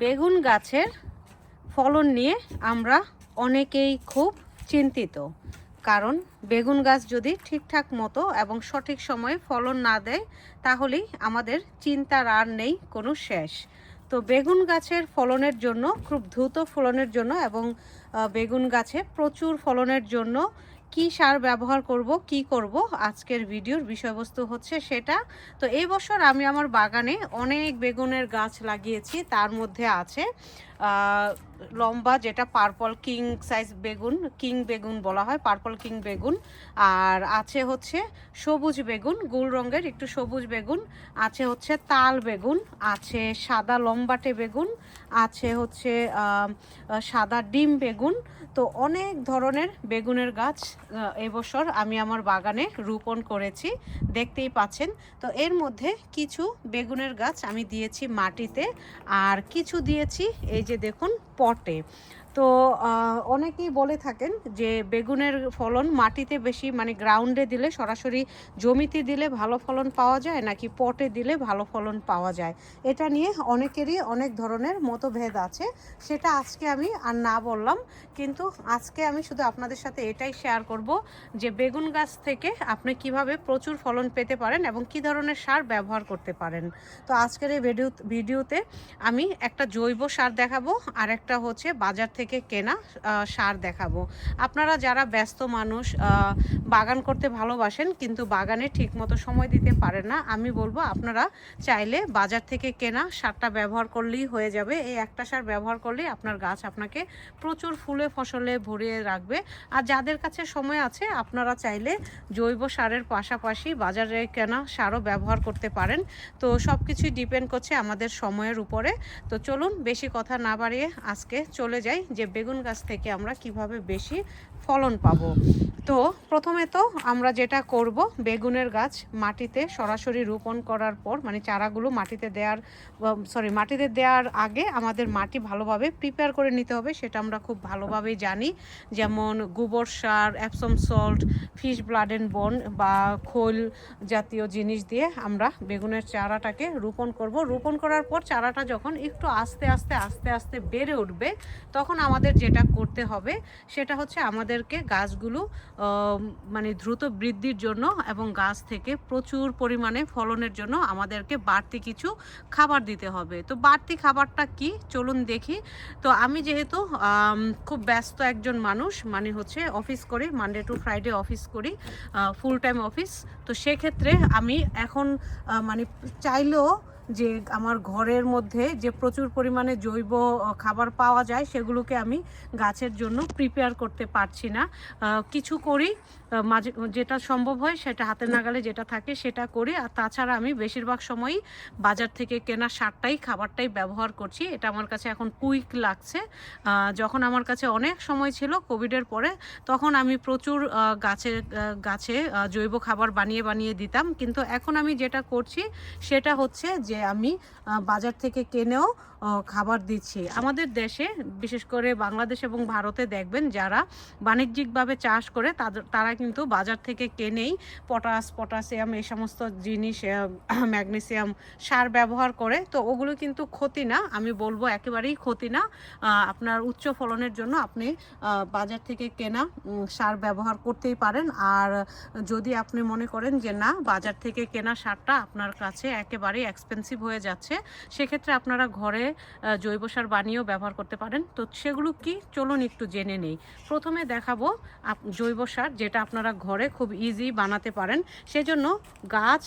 বেগুন গাছের ফলন নিয়ে আমরা অনেকেই খুব চিন্তিত, কারণ বেগুন গাছ যদি ঠিকঠাক মতো এবং সঠিক সময়ে ফলন না দেয় তাহলেই আমাদের চিন্তার আর নেই কোনো শেষ। তো বেগুন গাছের ফলনের জন্য, খুব দ্রুত ফলনের জন্য এবং বেগুন গাছে প্রচুর ফলনের জন্য কি সার ব্যবহার করব, কি করব, আজকের ভিডিওর বিষয়বস্তু হচ্ছে সেটা। তো এই বছর আমি আমার বাগানে অনেক বেগুনের গাছ লাগিয়েছি। তার মধ্যে আছে লম্বা, যেটা পার্পল কিং সাইজ বেগুন, কিং বেগুন বলা হয়, পার্পল কিং বেগুন। আর আছে হচ্ছে সবুজ বেগুন, গোল রঙের একটু সবুজ বেগুন। আছে হচ্ছে তাল বেগুন, আছে সাদা লম্বাটে বেগুন, আছে হচ্ছে সাদা ডিম বেগুন। তো অনেক ধরনের বেগুনের গাছ এবছর আমি আমার বাগানে রোপণ করেছি, দেখতেই পাচ্ছেন। তো এর মধ্যে কিছু বেগুনের গাছ আমি দিয়েছি মাটিতে, আর কিছু দিয়েছি এই যে দেখুন পটে। তো অনেকেই বলে থাকেন যে বেগুনের ফলন মাটিতে বেশি, মানে গ্রাউন্ডে দিলে, সরাসরি জমিতে দিলে ভালো ফলন পাওয়া যায় নাকি পটে দিলে ভালো ফলন পাওয়া যায়। এটা নিয়ে অনেকেরই অনেক ধরনের মতভেদ আছে, সেটা আজকে আমি আর না বললাম। কিন্তু আজকে আমি শুধু আপনাদের সাথে এটাই শেয়ার করব যে বেগুন গাছ থেকে আপনি কিভাবে প্রচুর ফলন পেতে পারেন এবং কি ধরনের সার ব্যবহার করতে পারেন। তো আজকের এই ভিডিওতে আমি একটা জৈব সার দেখাবো, আর একটা হচ্ছে বাজার থেকে কেনা সার দেখাবো। আপনারা যারা ব্যস্ত মানুষ, বাগান করতে ভালোবাসেন কিন্তু বাগানে ঠিকমতো সময় দিতে পারেন না, আমি বলবো আপনারা চাইলে বাজার থেকে কেনা সারটা ব্যবহার করলেই হয়ে যাবে। এই একটা সার ব্যবহার করলেই আপনার গাছ আপনাকে প্রচুর ফুলে ফসলে ভরিয়ে রাখবে। আর যাদের কাছে সময় আছে আপনারা চাইলে জৈব সারের পাশাপাশি বাজারে কেনা সারও ব্যবহার করতে পারেন। তো সব কিছুই ডিপেন্ড করছে আমাদের সময়ের উপরে। তো চলুন বেশি কথা না বাড়িয়ে আজকে চলে যাই যে বেগুন গাছ থেকে আমরা কিভাবে বেশি ফলন পাবো। তো প্রথমে তো আমরা যেটা করব, বেগুনের গাছ মাটিতে সরাসরি রোপণ করার পর, মানে চারাগুলো মাটিতে দেওয়ার আগে আমাদের মাটি ভালোভাবে প্রিপেয়ার করে নিতে হবে। সেটা আমরা খুব ভালোভাবেই জানি, যেমন গোবর সার, Epsom salt, fish blood and bone বা খোল জাতীয় জিনিস দিয়ে আমরা বেগুনের চারাটাকে রোপণ করব। রোপণ করার পর চারাটা যখন একটু আস্তে আস্তে বেড়ে উঠবে, তখন আমাদের যেটা করতে হবে সেটা হচ্ছে আমাদেরকে গাছগুলো মানে দ্রুত বৃদ্ধির জন্য এবং গাছ থেকে প্রচুর পরিমাণে ফলনের জন্য আমাদেরকে বাড়তি কিছু খাবার দিতে হবে। তো বাড়তি খাবারটা কি চলুন দেখি। তো আমি যেহেতু খুব ব্যস্ত একজন মানুষ, মানে হচ্ছে অফিস করি, মানডে টু ফ্রাইডে অফিস করি, ফুল টাইম অফিস। তো সেক্ষেত্রে আমি এখন মানে চাইলেও যে আমার ঘরের মধ্যে যে প্রচুর পরিমাণে জৈব খাবার পাওয়া যায় সেগুলোকে আমি গাছের জন্য প্রিপেয়ার করতে পারছি না। কিছু করি, মাঝে যেটা সম্ভব হয় সেটা হাতের নাগালে যেটা থাকে সেটা করি। আর তাছাড়া আমি বেশিরভাগ সময়ই বাজার থেকে কেনা সারটাই, খাবারটাই ব্যবহার করছি। এটা আমার কাছে এখন কুইক লাগছে। যখন আমার কাছে অনেক সময় ছিল কোভিডের পরে, তখন আমি প্রচুর গাছে জৈব খাবার বানিয়ে দিতাম। কিন্তু এখন আমি যেটা করছি সেটা হচ্ছে যে আমি বাজার থেকে কিনেও খাবার দিচ্ছি। আমাদের দেশে, বিশেষ করে বাংলাদেশ এবং ভারতে দেখবেন যারা বাণিজ্যিকভাবে চাষ করে তারা কিন্তু বাজার থেকে কিনেই পটাশিয়াম এই সমস্ত জিনিস, ম্যাগনেসিয়াম সার ব্যবহার করে। তো ওগুলো কিন্তু ক্ষতি না, আমি বলবো একেবারেই ক্ষতি না। আপনার উচ্চ ফলনের জন্য আপনি বাজার থেকে কেনা সার ব্যবহার করতেই পারেন। আর যদি আপনি মনে করেন যে না, বাজার থেকে কেনা সারটা আপনার কাছে একেবারেই এক্সপেন্সিভ হয়ে যাচ্ছে, সেক্ষেত্রে আপনারা ঘরে জৈব সার বানিয়েও ব্যবহার করতে পারেন। তো সেগুলো কি চলুন একটু জেনে নেই। প্রথমে দেখাবো জৈব সার, যেটা আপনারা ঘরে খুব ইজি বানাতে পারেন। সেজন্য গাছ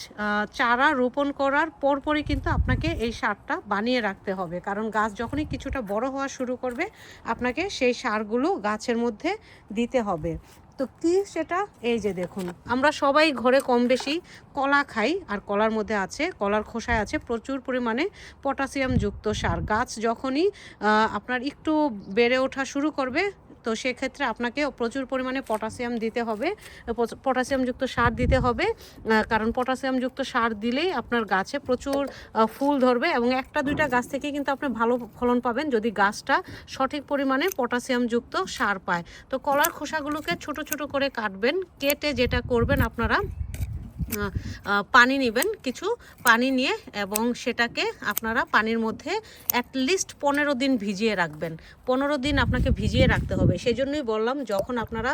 চারা রোপণ করার পরপরই কিন্তু আপনাকে এই সারটা বানিয়ে রাখতে হবে, কারণ গাছ যখনই কিছুটা বড় হওয়া শুরু করবে আপনাকে সেই সারগুলো গাছের মধ্যে দিতে হবে। তো কি সেটা, এই যে দেখুন, আমরা সবাই ঘরে কম বেশি কলা খাই, আর কলার মধ্যে আছে, কলার খোসায় আছে প্রচুর পরিমাণে পটাশিয়াম যুক্ত সার। গাছ যখনই আপনার একটু বেড়ে ওঠা শুরু করবে, তো সেক্ষেত্রে আপনাকে প্রচুর পরিমাণে পটাশিয়াম দিতে হবে, পটাশিয়ামযুক্ত সার দিতে হবে। কারণ পটাশিয়ামযুক্ত সার দিলেই আপনার গাছে প্রচুর ফুল ধরবে এবং একটা দুইটা গাছ থেকে কিন্তু আপনি ভালো ফলন পাবেন যদি গাছটা সঠিক পরিমাণে পটাশিয়ামযুক্ত সার পায়। তো কলার খোসাগুলোকে ছোট ছোট করে কাটবেন, কেটে যেটা করবেন আপনারা পানি নেবেন, কিছু পানি নিয়ে, এবং সেটাকে আপনারা পানির মধ্যে অ্যাটলিস্ট 15 দিন ভিজিয়ে রাখবেন। 15 দিন আপনাকে ভিজিয়ে রাখতে হবে। সেই জন্যই বললাম, যখন আপনারা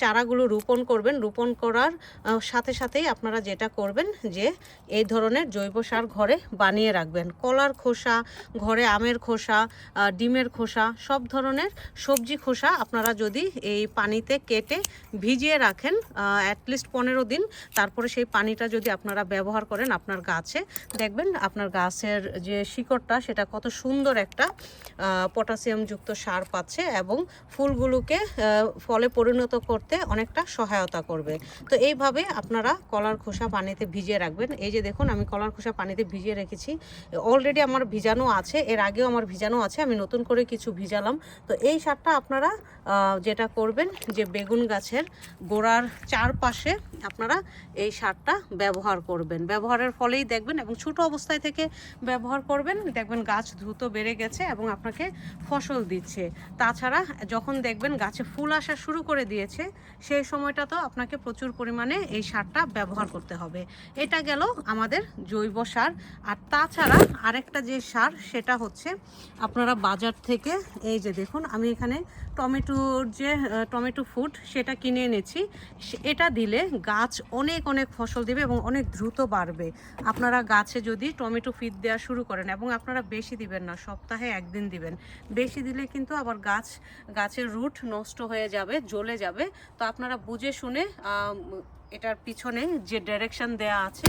চারাগুলো রোপণ করবেন, রোপণ করার সাথে সাথেই আপনারা যেটা করবেন যে এই ধরনের জৈব সার ঘরে বানিয়ে রাখবেন। কলার খোসা, ঘরে আমের খোসা, ডিমের খোসা, সব ধরনের সবজি খোসা আপনারা যদি এই পানিতে কেটে ভিজিয়ে রাখেন অ্যাটলিস্ট 15 দিন, তারপরে সেই পানিটা যদি আপনারা ব্যবহার করেন আপনার গাছে, দেখবেন আপনার গাছের যে শিকড়টা সেটা কত সুন্দর একটা পটাশিয়ামযুক্ত সার পাচ্ছে, এবং ফুলগুলোকে ফলে পরিণত করতে অনেকটা সহায়তা করবে। তো এইভাবে আপনারা কলার খোসা পানিতে ভিজিয়ে রাখবেন। এই যে দেখুন, আমি কলার খোসা পানিতে ভিজিয়ে রেখেছি, অলরেডি আমার ভিজানো আছে, এর আগেও আমার ভিজানো আছে, আমি নতুন করে কিছু ভিজালাম। তো এই সারটা আপনারা যেটা করবেন যে বেগুন গাছের গোড়ার চারপাশে আপনারা এই সারটা ব্যবহার করবেন। ব্যবহারের ফলেই দেখবেন, এবং ছোট অবস্থায় থেকে ব্যবহার করবেন, দেখবেন গাছ দ্রুত বেড়ে গেছে এবং আপনাকে ফসল দিচ্ছে। তাছাড়া যখন দেখবেন গাছে ফুল আসা শুরু করে দিয়েছে, সেই সময়টাতেও আপনাকে প্রচুর পরিমাণে এই সারটা ব্যবহার করতে হবে। এটা গেল আমাদের জৈব সার। আর তাছাড়া আরেকটা যে সার, সেটা হচ্ছে আপনারা বাজার থেকে, এই যে দেখুন আমি এখানে টমেটো ফুড সেটা কিনে এনেছি। এটা দিলে গাছ অনেক অনেক ফসল দেবে এবং অনেক দ্রুত বাড়বে। আপনারা গাছে যদি টমেটো ফিড দেওয়া শুরু করেন, এবং আপনারা বেশি দিবেন না, সপ্তাহে একদিন দিবেন। বেশি দিলে কিন্তু আবার গাছের রুট নষ্ট হয়ে যাবে, জ্বলে যাবে। তো আপনারা বুঝে শুনে এটার পিছনে যে ডাইরেকশন দেয়া আছে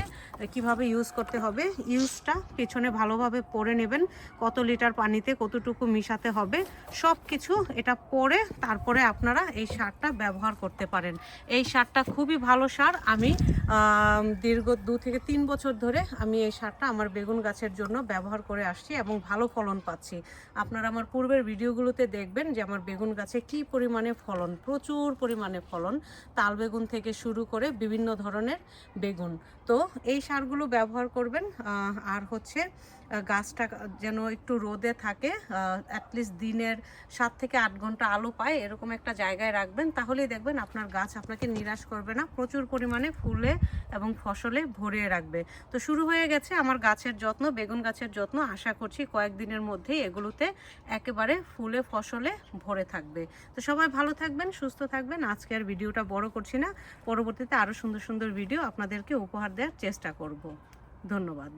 কিভাবে ইউজ করতে হবে, ইউজটা পিছনে ভালোভাবে পড়ে নেবেন। কত লিটার পানিতে কতটুকু মিশাতে হবে সব কিছু এটা পড়ে তারপরে আপনারা এই সারটা ব্যবহার করতে পারেন। এই সারটা খুবই ভালো সার। আমি দীর্ঘ 2 থেকে 3 বছর ধরে আমি এই সারটা আমার বেগুন গাছের জন্য ব্যবহার করে আসছি এবং ভালো ফলন পাচ্ছি। আপনারা আমার পূর্বের ভিডিওগুলোতে দেখবেন যে আমার বেগুন গাছে কি পরিমাণে ফলন, প্রচুর পরিমাণে ফলন, তাল বেগুন থেকে শুরু করে বিভিন্ন ধরনের বেগুন। তো এই সারগুলো ব্যবহার করবেন। আর হচ্ছে গাছটা যেন একটু রোদে থাকে, অ্যাটলিস্ট দিনের 7 থেকে 8 ঘন্টা আলো পায়, এরকম একটা জায়গায় রাখবেন। তাহলেই দেখবেন আপনার গাছ আপনাকে নিরাশ করবে না, প্রচুর পরিমাণে ফুলে এবং ফসলে ভরিয়ে রাখবে। তো শুরু হয়ে গেছে আমার গাছের যত্ন, বেগুন গাছের যত্ন। আশা করছি কয়েকদিনের মধ্যেই এগুলোতে একেবারে ফুলে ফসলে ভরে থাকবে। তো সবাই ভালো থাকবেন, সুস্থ থাকবেন। আজকে আর ভিডিওটা বড় করছি না, পরবর্তীতে আরও সুন্দর সুন্দর ভিডিও আপনাদেরকে উপহার দেওয়ার চেষ্টা করব। ধন্যবাদ।